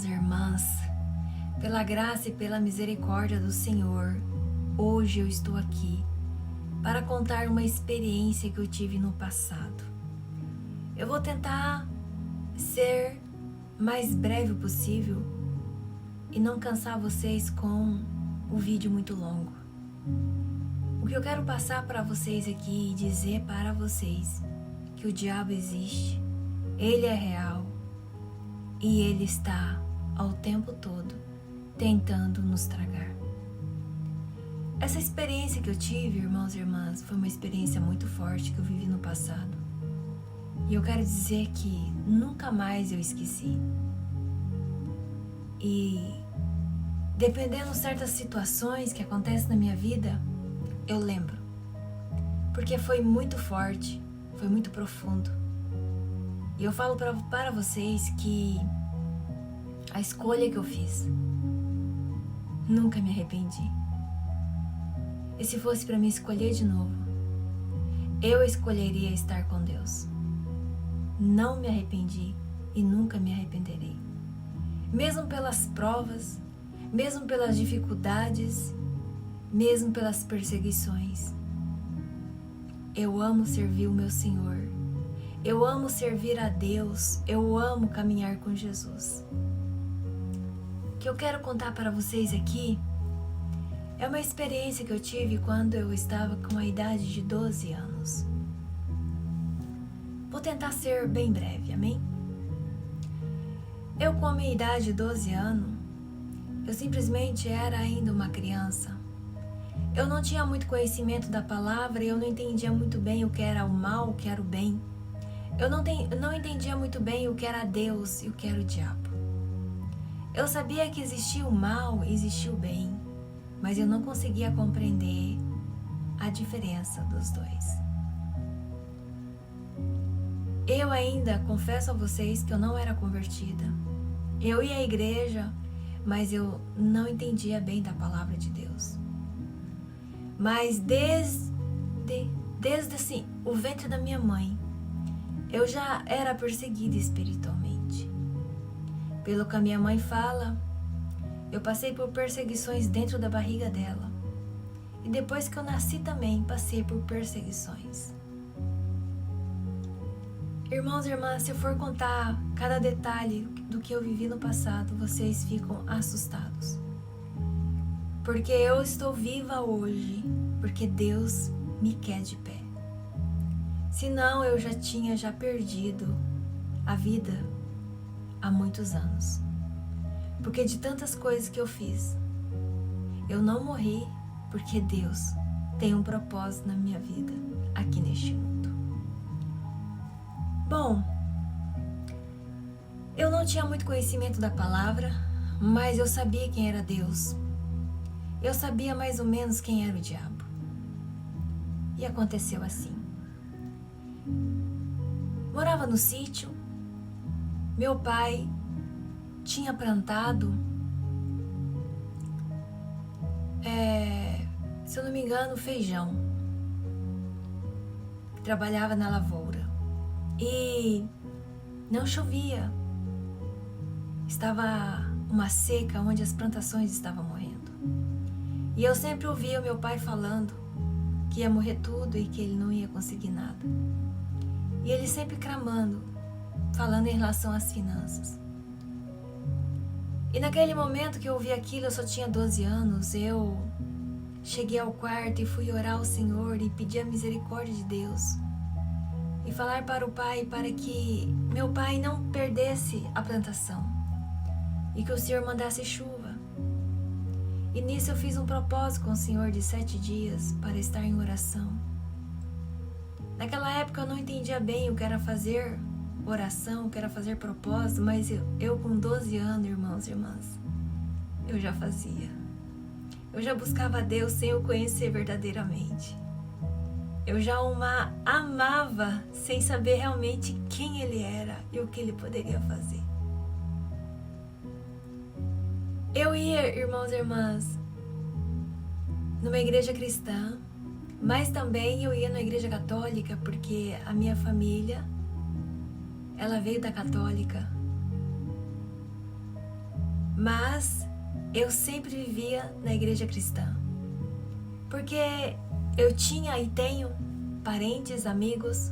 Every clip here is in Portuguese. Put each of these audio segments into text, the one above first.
irmãos e irmãs, pela graça e pela misericórdia do Senhor, hoje eu estou aqui para contar uma experiência que eu tive no passado. Eu vou tentar ser mais breve possível e não cansar vocês com o vídeo muito longo. O que eu quero passar para vocês aqui e dizer para vocês que o diabo existe, ele é real e ele está ao tempo todo tentando nos tragar. Essa experiência que eu tive, irmãos e irmãs, foi uma experiência muito forte que eu vivi no passado. E eu quero dizer que nunca mais eu esqueci. E dependendo de certas situações que acontecem na minha vida, eu lembro. Porque foi muito forte, foi muito profundo. E eu falo para vocês que a escolha que eu fiz, nunca me arrependi. E se fosse para mim escolher de novo, eu escolheria estar com Deus. Não me arrependi e nunca me arrependerei. Mesmo pelas provas, mesmo pelas dificuldades, mesmo pelas perseguições. Eu amo servir o meu Senhor. Eu amo servir a Deus. Eu amo caminhar com Jesus. O que eu quero contar para vocês aqui é uma experiência que eu tive quando eu estava com a idade de 12 anos. Vou tentar ser bem breve, amém? Eu com a minha idade de 12 anos, eu simplesmente era ainda uma criança. Eu não tinha muito conhecimento da palavra e eu não entendia muito bem o que era o mal, o que era o bem. Eu não entendia muito bem o que era Deus e o que era o diabo. Eu sabia que existia o mal e existia o bem, mas eu não conseguia compreender a diferença dos dois. Eu ainda confesso a vocês que eu não era convertida. Eu ia à igreja, mas eu não entendia bem da palavra de Deus. Mas desde assim, o ventre da minha mãe, eu já era perseguida espiritualmente. Pelo que a minha mãe fala, eu passei por perseguições dentro da barriga dela. E depois que eu nasci também, passei por perseguições. Irmãos e irmãs, se eu for contar cada detalhe do que eu vivi no passado, vocês ficam assustados. Porque eu estou viva hoje, porque Deus me quer de pé. Senão eu já tinha perdido a vida há muitos anos. Porque de tantas coisas que eu fiz, eu não morri porque Deus tem um propósito na minha vida aqui neste mundo. Bom, eu não tinha muito conhecimento da palavra, mas eu sabia quem era Deus. Eu sabia mais ou menos quem era o diabo. E aconteceu assim. Morava no sítio, meu pai tinha plantado, se eu não me engano, feijão. Trabalhava na lavoura. E não chovia. Estava uma seca onde as plantações estavam morrendo. E eu sempre ouvia o meu pai falando que ia morrer tudo e que ele não ia conseguir nada. E ele sempre clamando, falando em relação às finanças. E naquele momento que eu ouvi aquilo, eu só tinha 12 anos, eu cheguei ao quarto e fui orar ao Senhor e pedir a misericórdia de Deus. E falar para o pai para que meu pai não perdesse a plantação e que o Senhor mandasse chuva. E nisso eu fiz um propósito com o Senhor de 7 dias para estar em oração. Naquela época eu não entendia bem o que era fazer oração, o que era fazer propósito, mas eu com 12 anos, irmãos e irmãs, eu já fazia. Eu já buscava a Deus sem o conhecer verdadeiramente. Eu já o amava sem saber realmente quem ele era e o que ele poderia fazer. Eu ia, irmãos e irmãs, numa igreja cristã, mas também eu ia na igreja católica porque a minha família, ela veio da católica. Mas eu sempre vivia na igreja cristã, porque eu tinha e tenho parentes, amigos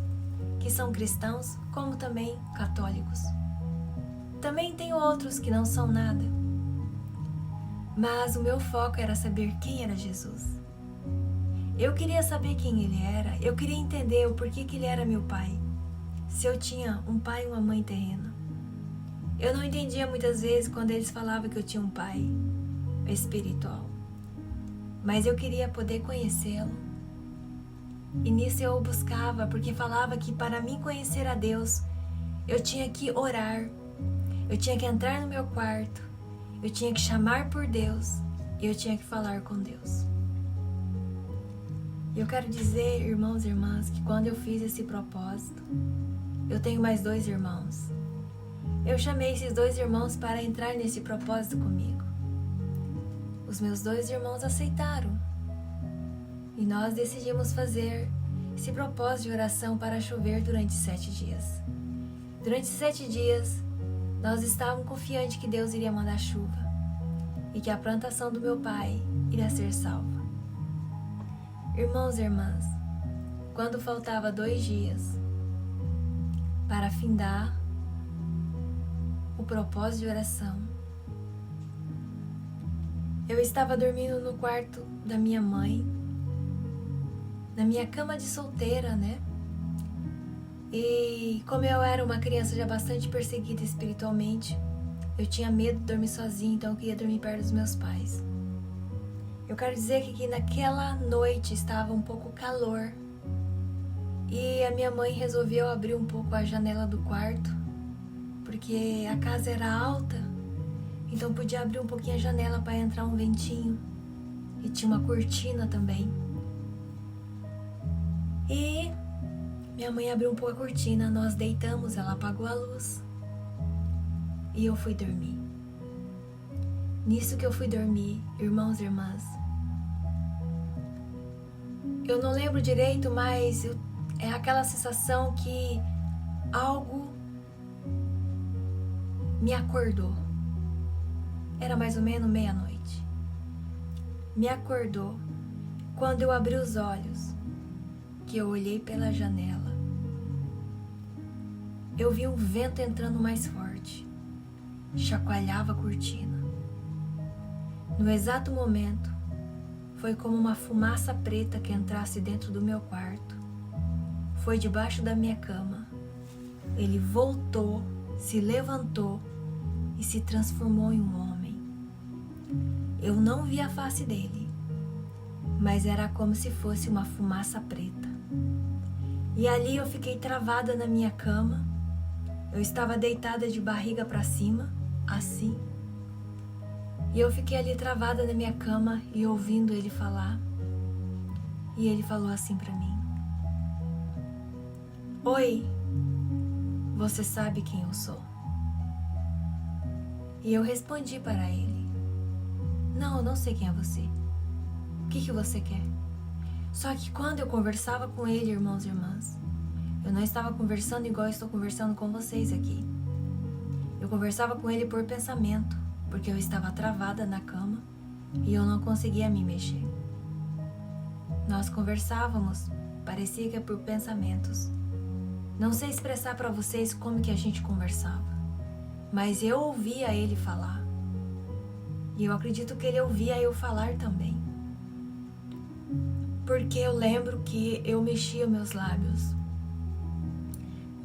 que são cristãos, como também católicos. Também tenho outros que não são nada. Mas o meu foco era saber quem era Jesus. Eu queria saber quem ele era, eu queria entender o porquê que ele era meu pai, se eu tinha um pai e uma mãe terrena. Eu não entendia muitas vezes quando eles falavam que eu tinha um pai espiritual, mas eu queria poder conhecê-lo. E nisso eu o buscava, porque falava que para mim conhecer a Deus, eu tinha que orar, eu tinha que entrar no meu quarto, eu tinha que chamar por Deus e eu tinha que falar com Deus. E eu quero dizer, irmãos e irmãs, que quando eu fiz esse propósito, eu tenho mais 2 irmãos. Eu chamei esses 2 irmãos para entrar nesse propósito comigo. Os meus 2 irmãos aceitaram. E nós decidimos fazer esse propósito de oração para chover durante 7 dias. Durante 7 dias, nós estávamos confiantes que Deus iria mandar chuva e que a plantação do meu pai iria ser salva. Irmãos e irmãs, quando faltava 2 dias para findar o propósito de oração, eu estava dormindo no quarto da minha mãe, na minha cama de solteira, né? E como eu era uma criança já bastante perseguida espiritualmente, eu tinha medo de dormir sozinha, então eu queria dormir perto dos meus pais. Eu quero dizer que naquela noite estava um pouco calor e a minha mãe resolveu abrir um pouco a janela do quarto, porque a casa era alta, então podia abrir um pouquinho a janela para entrar um ventinho e tinha uma cortina também. E minha mãe abriu um pouco a cortina, nós deitamos, ela apagou a luz e eu fui dormir. Nisso que eu fui dormir, irmãos e irmãs, eu não lembro direito, mas é aquela sensação que algo me acordou. Era mais ou menos meia-noite. Me acordou quando eu abri os olhos, que eu olhei pela janela. Eu vi um vento entrando mais forte, chacoalhava a cortina. No exato momento, foi como uma fumaça preta que entrasse dentro do meu quarto. Foi debaixo da minha cama. Ele voltou, se levantou e se transformou em um homem. Eu não vi a face dele, mas era como se fosse uma fumaça preta. E ali eu fiquei travada na minha cama. Eu estava deitada de barriga para cima, assim. E eu fiquei ali travada na minha cama e ouvindo ele falar. E ele falou assim para mim: Oi, você sabe quem eu sou? E eu respondi para ele: Não, eu não sei quem é você. O que você quer? Só que quando eu conversava com ele, irmãos e irmãs, eu não estava conversando igual eu estou conversando com vocês aqui. Eu conversava com ele por pensamento, porque eu estava travada na cama e eu não conseguia me mexer. Nós conversávamos, parecia que é por pensamentos. Não sei expressar para vocês como que a gente conversava, mas eu ouvia ele falar. E eu acredito que ele ouvia eu falar também. Porque eu lembro que eu mexia meus lábios.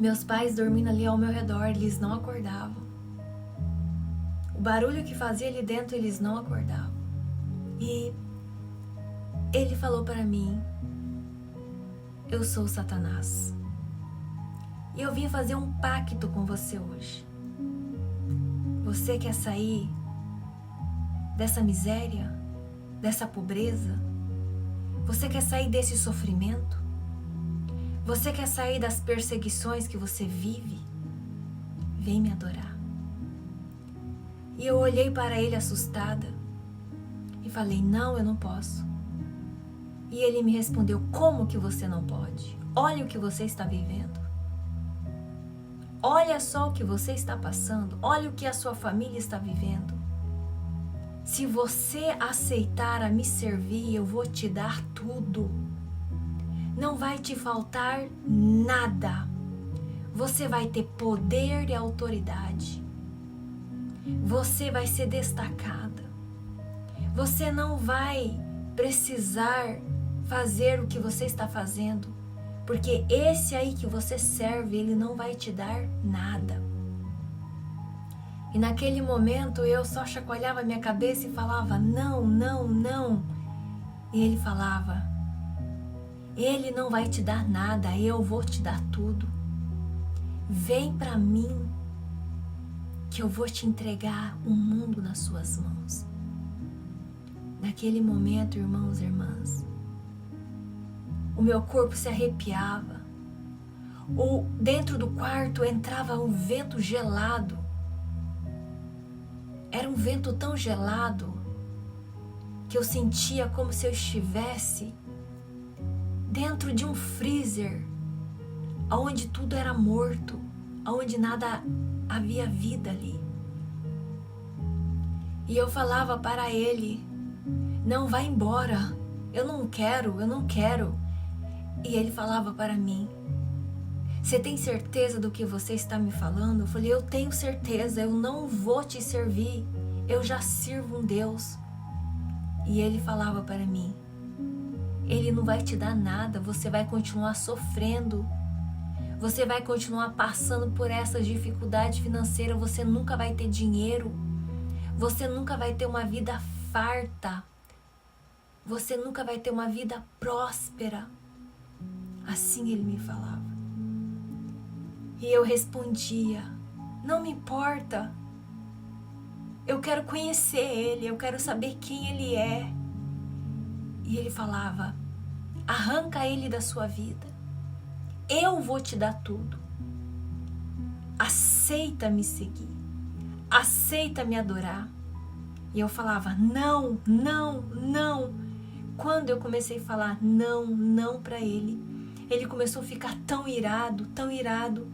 Meus pais dormindo ali ao meu redor, eles não acordavam. O barulho que fazia ali dentro, eles não acordavam. E ele falou para mim: Eu sou Satanás. E eu vim fazer um pacto com você hoje. Você quer sair dessa miséria, dessa pobreza? Você quer sair desse sofrimento? Você quer sair das perseguições que você vive? Vem me adorar. E eu olhei para ele assustada e falei: Não, eu não posso. E ele me respondeu: Como que você não pode? Olha o que você está vivendo. Olha só o que você está passando. Olha o que a sua família está vivendo. Se você aceitar a me servir, eu vou te dar tudo. Não vai te faltar nada. Você vai ter poder e autoridade. Você vai ser destacada. Você não vai precisar fazer o que você está fazendo, porque esse aí que você serve, ele não vai te dar nada. E naquele momento eu só chacoalhava minha cabeça e falava, não, não, não. E ele falava, ele não vai te dar nada, eu vou te dar tudo. Vem para mim, que eu vou te entregar o mundo nas suas mãos. Naquele momento, irmãos e irmãs, o meu corpo se arrepiava. Dentro do quarto entrava um vento gelado. Era um vento tão gelado que eu sentia como se eu estivesse dentro de um freezer, onde tudo era morto, onde nada havia vida ali. E eu falava para ele, não, vai embora, eu não quero. E ele falava para mim, você tem certeza do que você está me falando? Eu falei, eu tenho certeza, eu não vou te servir, eu já sirvo um Deus. E ele falava para mim, ele não vai te dar nada, você vai continuar sofrendo, você vai continuar passando por essas dificuldades financeiras, você nunca vai ter dinheiro, você nunca vai ter uma vida farta, você nunca vai ter uma vida próspera. Assim ele me falava. E eu respondia, não me importa, eu quero conhecer ele, eu quero saber quem ele é. E ele falava, arranca ele da sua vida, eu vou te dar tudo. Aceita me seguir, aceita me adorar. E eu falava, não, não, não. Quando eu comecei a falar não, não para ele, ele começou a ficar tão irado,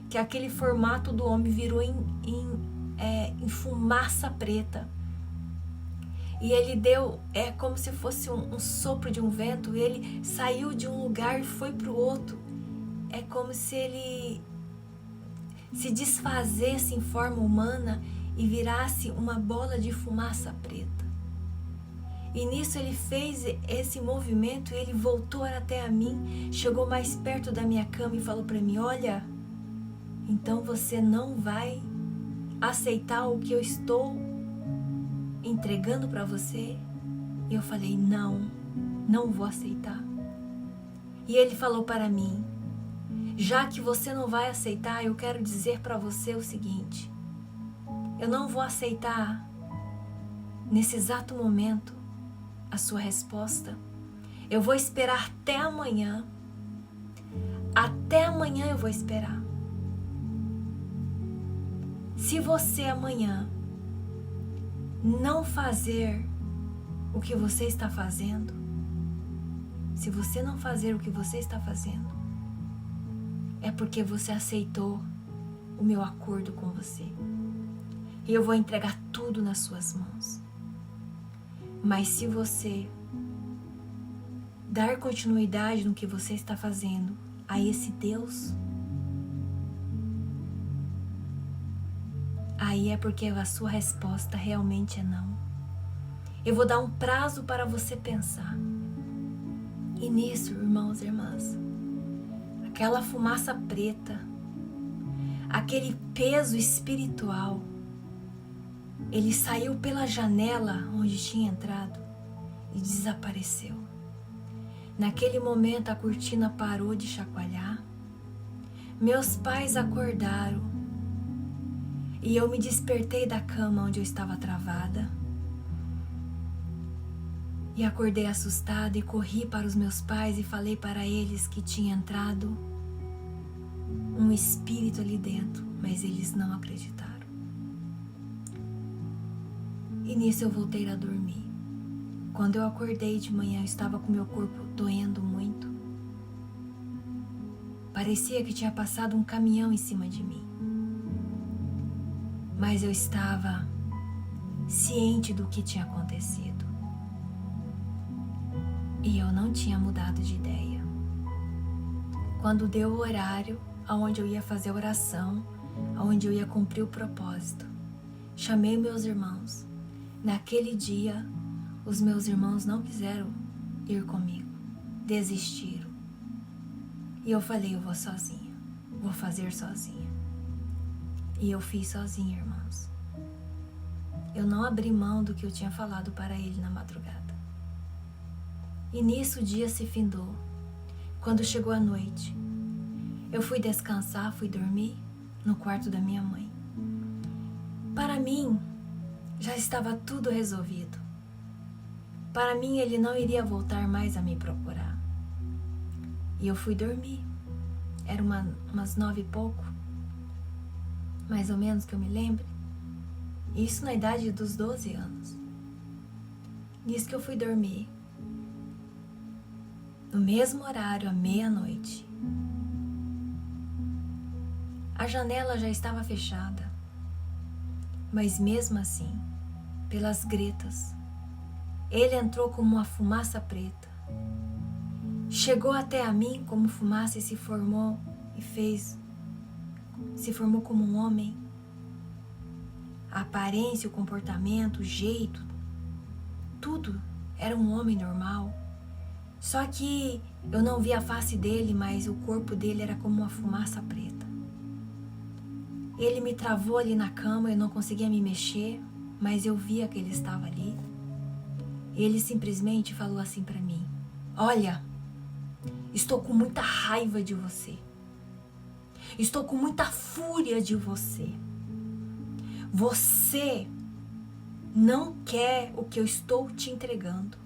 que aquele formato do homem virou em fumaça preta. E ele deu, como se fosse um sopro de um vento, ele saiu de um lugar e foi para o outro. É como se ele se desfazesse em forma humana e virasse uma bola de fumaça preta. E nisso ele fez esse movimento e ele voltou até a mim, chegou mais perto da minha cama e falou para mim, olha, então você não vai aceitar o que eu estou entregando para você? E eu falei, não, não vou aceitar. E ele falou para mim, já que você não vai aceitar, eu quero dizer para você o seguinte, eu não vou aceitar nesse exato momento a sua resposta. Eu vou esperar até amanhã. Até amanhã eu vou esperar. Se você amanhã não fazer o que você está fazendo, se você não fazer o que você está fazendo, é porque você aceitou o meu acordo com você. E eu vou entregar tudo nas suas mãos. Mas se você dar continuidade no que você está fazendo a esse Deus, aí é porque a sua resposta realmente é não. Eu vou dar um prazo para você pensar. E nisso, irmãos e irmãs, aquela fumaça preta, aquele peso espiritual, ele saiu pela janela onde tinha entrado e desapareceu. Naquele momento a cortina parou de chacoalhar. Meus pais acordaram e eu me despertei da cama onde eu estava travada. E acordei assustada e corri para os meus pais e falei para eles que tinha entrado um espírito ali dentro, mas eles não acreditaram. E nisso eu voltei a dormir. Quando eu acordei de manhã, eu estava com meu corpo doendo muito. Parecia que tinha passado um caminhão em cima de mim. Mas eu estava ciente do que tinha acontecido. E eu não tinha mudado de ideia. Quando deu o horário aonde eu ia fazer a oração, aonde eu ia cumprir o propósito, chamei meus irmãos. Naquele dia, os meus irmãos não quiseram ir comigo, desistiram. E eu falei, eu vou sozinha, vou fazer sozinha. E eu fiz sozinha, irmãos. Eu não abri mão do que eu tinha falado para ele na madrugada. E nisso o dia se findou. Quando chegou a noite, eu fui descansar, fui dormir no quarto da minha mãe. Para mim, já estava tudo resolvido. Para mim, ele não iria voltar mais a me procurar. E eu fui dormir. Era umas 9 e pouco, mais ou menos que eu me lembre. Isso na idade dos 12 anos. Nisso que eu fui dormir. No mesmo horário, à meia-noite. A janela já estava fechada. Mas mesmo assim, pelas gretas, ele entrou como uma fumaça preta. Chegou até a mim como fumaça e se formou como um homem. A aparência, o comportamento, o jeito, tudo era um homem normal. Só que eu não via a face dele, mas o corpo dele era como uma fumaça preta. Ele me travou ali na cama, eu não conseguia me mexer, mas eu via que ele estava ali. Ele simplesmente falou assim para mim: olha, estou com muita raiva de você. Estou com muita fúria de você. Você não quer o que eu estou te entregando.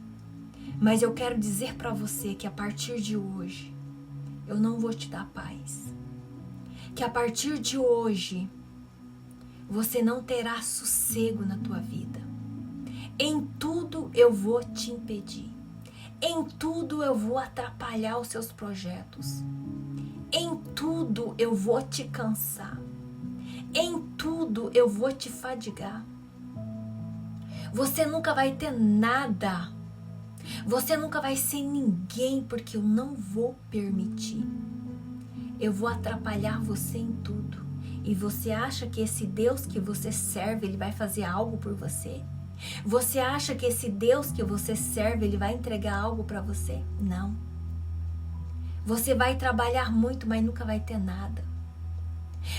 Mas eu quero dizer para você que a partir de hoje, eu não vou te dar paz. Que a partir de hoje, você não terá sossego na tua vida. Em tudo eu vou te impedir. Em tudo eu vou atrapalhar os seus projetos. Em tudo eu vou te cansar. Em tudo eu vou te fadigar. Você nunca vai ter nada. Você nunca vai ser ninguém, porque eu não vou permitir. Eu vou atrapalhar você em tudo. E você acha que esse Deus que você serve, ele vai fazer algo por você? Você acha que esse Deus que você serve, ele vai entregar algo para você? Não. Você vai trabalhar muito, mas nunca vai ter nada.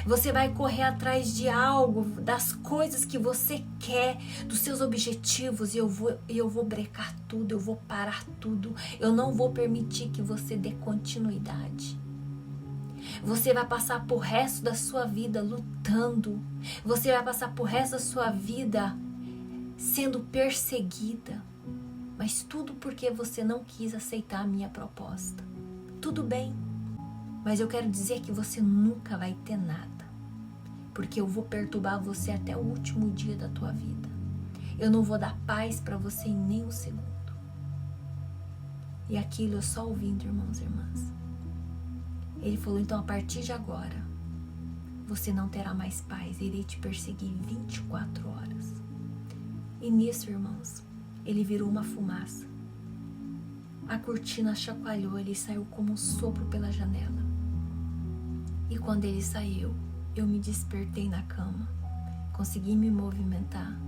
Você vai correr atrás de algo, das coisas que você quer, dos seus objetivos, e eu vou brecar tudo, eu vou parar tudo. Eu não vou permitir que você dê continuidade. Você vai passar por resto da sua vida lutando. Você vai passar por resto da sua vida sendo perseguida. Mas tudo porque você não quis aceitar a minha proposta. Tudo bem. Mas eu quero dizer que você nunca vai ter nada. Porque eu vou perturbar você até o último dia da tua vida. Eu não vou dar paz para você em nem um segundo. E aquilo eu só ouvindo, irmãos e irmãs. Ele falou, então a partir de agora, você não terá mais paz. Irei te perseguir 24 horas. E nisso, irmãos, ele virou uma fumaça. A cortina chacoalhou, ele saiu como um sopro pela janela. E quando ele saiu, eu me despertei na cama, consegui me movimentar.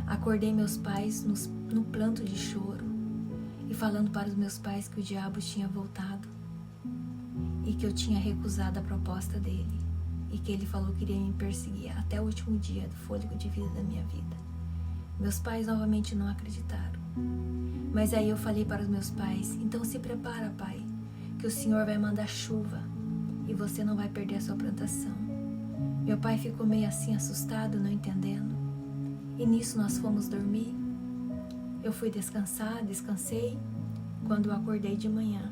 Acordei meus pais no pranto de choro e falando para os meus pais que o diabo tinha voltado e que eu tinha recusado a proposta dele e que ele falou que iria me perseguir até o último dia do fôlego de vida da minha vida. Meus pais novamente não acreditaram. Mas aí eu falei para os meus pais, então se prepara, pai, que o Senhor vai mandar chuva e você não vai perder a sua plantação. Meu pai ficou meio assim assustado, não entendendo. E nisso nós fomos dormir. Eu fui descansar, descansei. Quando eu acordei de manhã,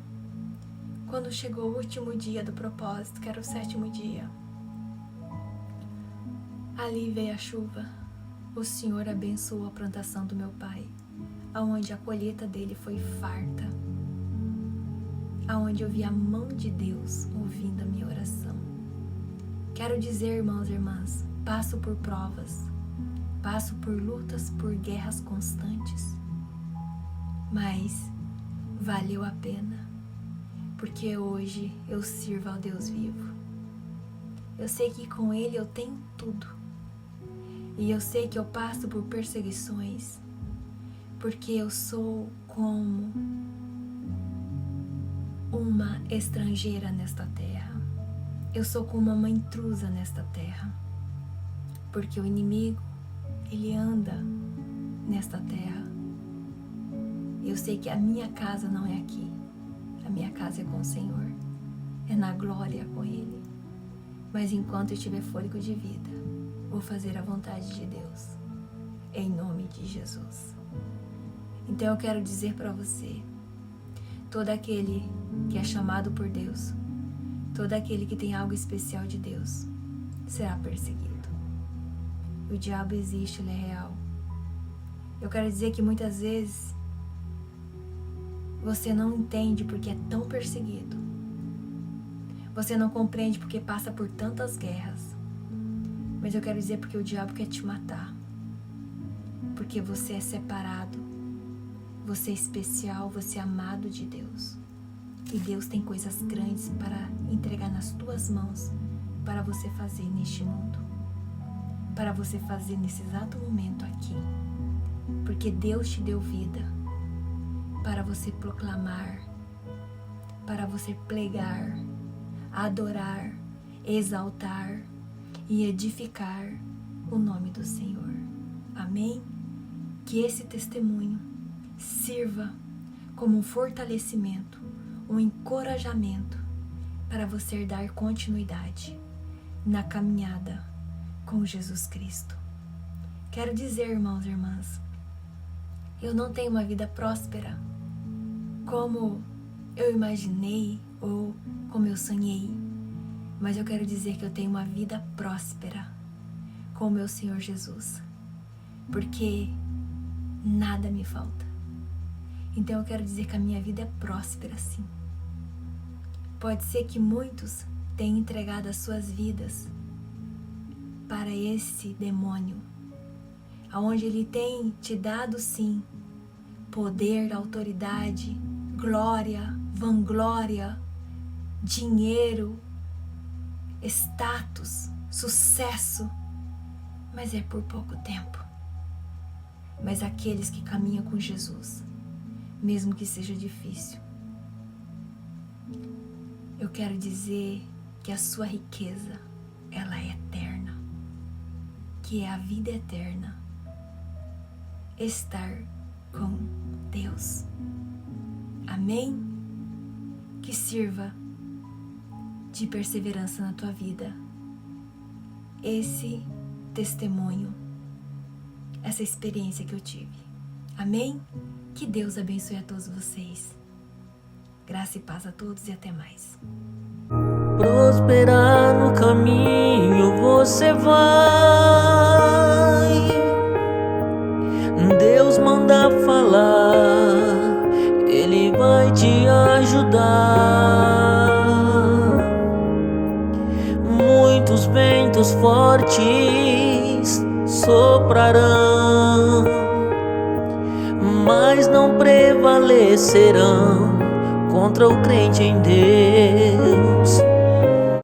quando chegou o último dia do propósito, que era o 7º dia, ali veio a chuva. O Senhor abençoou a plantação do meu pai, aonde a colheita dele foi farta, aonde eu vi a mão de Deus ouvindo a minha oração. Quero dizer, irmãos e irmãs, passo por provas, passo por lutas, por guerras constantes, mas valeu a pena, porque hoje eu sirvo ao Deus vivo. Eu sei que com Ele eu tenho tudo, e eu sei que eu passo por perseguições, porque eu sou como uma estrangeira nesta terra. Eu sou como uma intrusa nesta terra, porque o inimigo, ele anda nesta terra. Eu sei que a minha casa não é aqui, a minha casa é com o Senhor, é na glória com Ele. Mas enquanto eu tiver fôlego de vida, vou fazer a vontade de Deus, em nome de Jesus. Então eu quero dizer para você, todo aquele que é chamado por Deus, todo aquele que tem algo especial de Deus, será perseguido. O diabo existe, ele é real. Eu quero dizer que muitas vezes você não entende porque é tão perseguido. Você não compreende porque passa por tantas guerras. Mas eu quero dizer porque o diabo quer te matar. Porque você é separado. Você é especial, você é amado de Deus. E Deus tem coisas grandes para entregar nas tuas mãos para você fazer neste mundo. Para você fazer nesse exato momento aqui. Porque Deus te deu vida para você proclamar, para você pregar, adorar, exaltar e edificar o nome do Senhor. Amém? Que esse testemunho sirva como um fortalecimento, um encorajamento para você dar continuidade na caminhada com Jesus Cristo. Quero dizer, irmãos e irmãs, eu não tenho uma vida próspera como eu imaginei ou como eu sonhei, mas eu quero dizer que eu tenho uma vida próspera com o meu Senhor Jesus, porque nada me falta. Então eu quero dizer que a minha vida é próspera, sim. Pode ser que muitos tenham entregado as suas vidas para esse demônio, aonde ele tem te dado, sim, poder, autoridade, glória, vanglória, dinheiro, status, sucesso, mas é por pouco tempo. Mas aqueles que caminham com Jesus, mesmo que seja difícil, eu quero dizer que a sua riqueza, ela é eterna, que é a vida eterna, estar com Deus. Amém? Que sirva de perseverança na tua vida esse testemunho, essa experiência que eu tive. Amém? Que Deus abençoe a todos vocês. Graça e paz a todos e até mais. Prosperar no caminho você vai. Deus manda falar, Ele vai te ajudar. Muitos ventos fortes soprarão, mas não prevalecerão contra o crente em Deus.